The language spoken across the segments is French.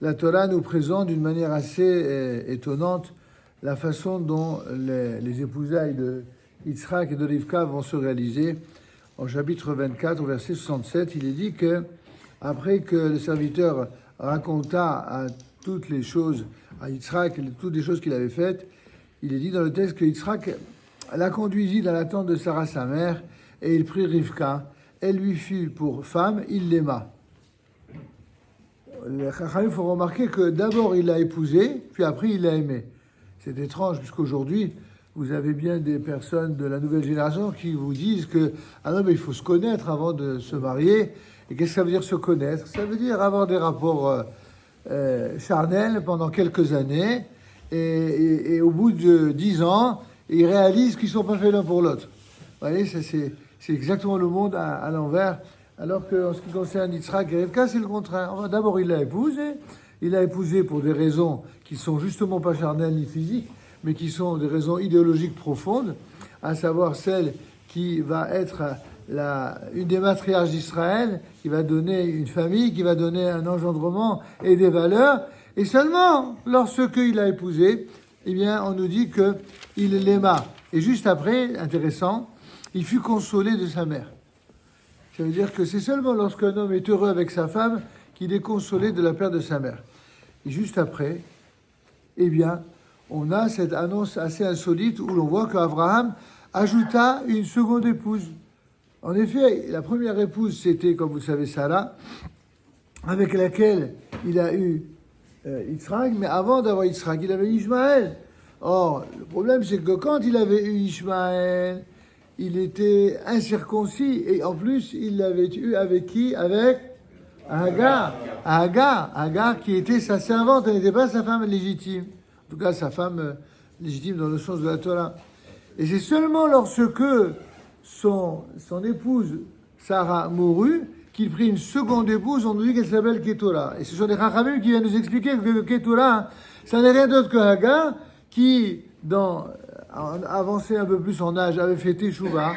La Torah nous présente d'une manière assez étonnante la façon dont les épousailles de Yitzhak et de Rivka vont se réaliser. Au chapitre 24, au verset 67, il est dit que, après que le serviteur raconta à toutes les choses, à Yitzhak, toutes les choses qu'il avait faites, il est dit dans le texte que Yitzhak la conduisit dans la tente de Sarah sa mère, et il prit Rivka. Elle lui fut pour femme, il l'aima. Les Chachamim font remarquer que d'abord il l'a épousée, puis après il l'a aimée. C'est étrange, puisqu'aujourd'hui, vous avez bien des personnes de la nouvelle génération qui vous disent que non, mais il faut se connaître avant de se marier. Et qu'est-ce que ça veut dire se connaître? Ça veut dire avoir des rapports charnels pendant quelques années, et au bout de 10 ans, ils réalisent qu'ils ne sont pas faits l'un pour l'autre. Vous voyez, c'est exactement le monde à l'envers. Alors qu'en ce qui concerne Yitzhak et Rivka, c'est le contraire. Enfin, d'abord, il l'a épousée. Il l'a épousée pour des raisons qui sont justement pas charnelles ni physiques, mais qui sont des raisons idéologiques profondes, à savoir celle qui va être une des matriarches d'Israël, qui va donner une famille, qui va donner un engendrement et des valeurs. Et seulement lorsqu'il l'a épousée, eh bien, on nous dit qu'il l'aima. Et juste après, intéressant, il fut consolé de sa mère. Ça veut dire que c'est seulement lorsqu'un homme est heureux avec sa femme qu'il est consolé de la perte de sa mère. Et juste après, eh bien, on a cette annonce assez insolite où l'on voit qu'Abraham ajouta une seconde épouse. En effet, la première épouse, c'était, comme vous savez, Sarah, avec laquelle il a eu Yitzhak, mais avant d'avoir Yitzhak, il avait Ishmaël. Or, le problème, c'est que quand il avait eu Ishmaël, il était incirconcis, et en plus, il l'avait eu avec qui? Avec Hagar. Hagar qui était sa servante, elle n'était pas sa femme légitime. En tout cas, sa femme légitime dans le sens de la Torah. Et c'est seulement lorsque son épouse, Sarah, mourut, qu'il prit une seconde épouse, on nous dit qu'elle s'appelle Ketura. Et ce sont les Chachamim qui viennent nous expliquer que Ketura, ça n'est rien d'autre que Hagar, qui, avancé un peu plus en âge, avait fait Teshuvah.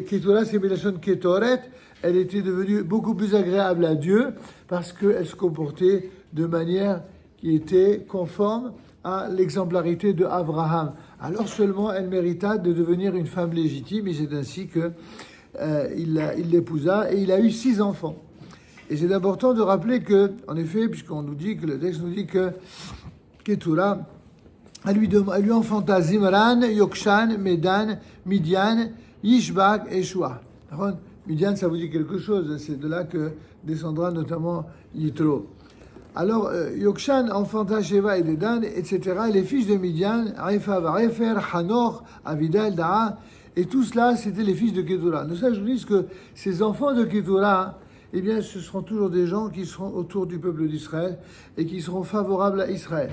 Ketura, c'est Melachon Ketoret. Elle était devenue beaucoup plus agréable à Dieu parce qu'elle se comportait de manière qui était conforme à l'exemplarité de Abraham. Alors seulement elle mérita de devenir une femme légitime, et c'est ainsi que il l'épousa, et il a eu 6 enfants. Et c'est important de rappeler que, en effet, puisqu'on nous dit que le texte nous dit que Ketura, elle lui enfanta Zimran, Yokshan, Medan, Midian, Yishbak et Shua. Midian, ça vous dit quelque chose, c'est de là que descendra notamment Yitro. Alors, Yokshan enfanta Sheva et Dedan, etc. Et les fils de Midian, Arifa, Varefer, Hanor, Avidal, Daa, et tout cela, c'était les fils de Ketura. Nous, ça, je vous dis que ces enfants de Ketura, eh bien, ce seront toujours des gens qui seront autour du peuple d'Israël et qui seront favorables à Israël.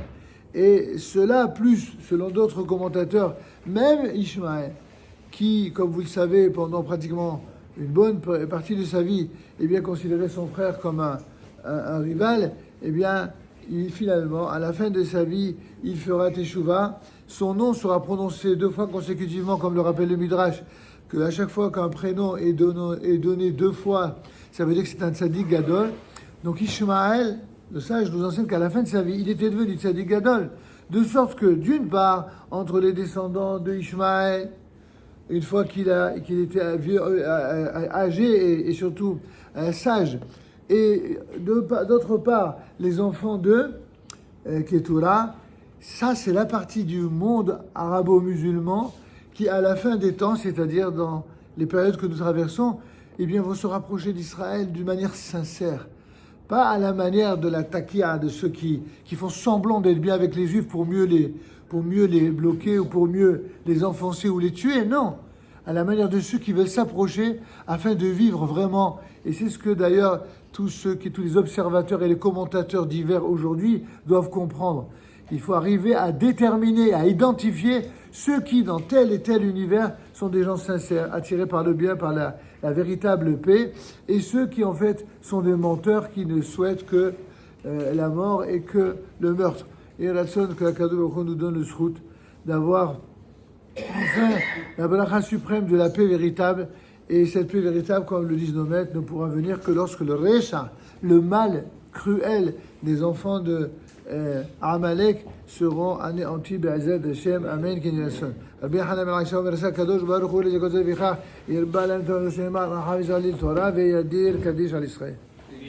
Et cela, plus, selon d'autres commentateurs, même Ishmaël, qui, comme vous le savez, pendant pratiquement une bonne partie de sa vie, eh bien, considérait son frère comme un rival, eh bien, finalement, à la fin de sa vie, il fera Teshuvah. Son nom sera prononcé 2 fois consécutivement, comme le rappelle le Midrash, qu'à chaque fois qu'un prénom est donné 2 fois, ça veut dire que c'est un tzaddik gadol. Donc Ishmaël, le sage, nous enseigne qu'à la fin de sa vie, il était devenu tzaddik gadol. De sorte que, d'une part, entre les descendants de Ishmaël, une fois qu'il était âgé et surtout sage, et d'autre part, les enfants de Ketura, ça c'est la partie du monde arabo-musulman qui, à la fin des temps, c'est-à-dire dans les périodes que nous traversons, eh bien, vont se rapprocher d'Israël d'une manière sincère. Pas à la manière de la takia, de ceux qui font semblant d'être bien avec les Juifs pour mieux les bloquer ou pour mieux les enfoncer ou les tuer, non. À la manière de ceux qui veulent s'approcher afin de vivre vraiment. Et c'est ce que d'ailleurs tous les observateurs et les commentateurs divers aujourd'hui doivent comprendre. Il faut arriver à déterminer, à identifier ceux qui, dans tel et tel univers, sont des gens sincères, attirés par le bien, par la véritable paix, et ceux qui, en fait, sont des menteurs qui ne souhaitent que la mort et que le meurtre. Et Ratson, que la Kadosh Baruch Hu nous donne le srout d'avoir enfin la bracha suprême de la paix véritable, Et cette paix véritable, comme le disent nos maîtres, ne pourra venir que lorsque le Recha, le mal cruel des enfants de Amalek seront anéantis. Be'ezrat Hashem, Amen, Ken Yasson. Rabbi Hanan ben Aisha אומר, הקדוש ברוך הוא לזכות בכך, ירבה להם תורה שנאמר, רחב ישראל לתורה וידיר קדיש על ישראל.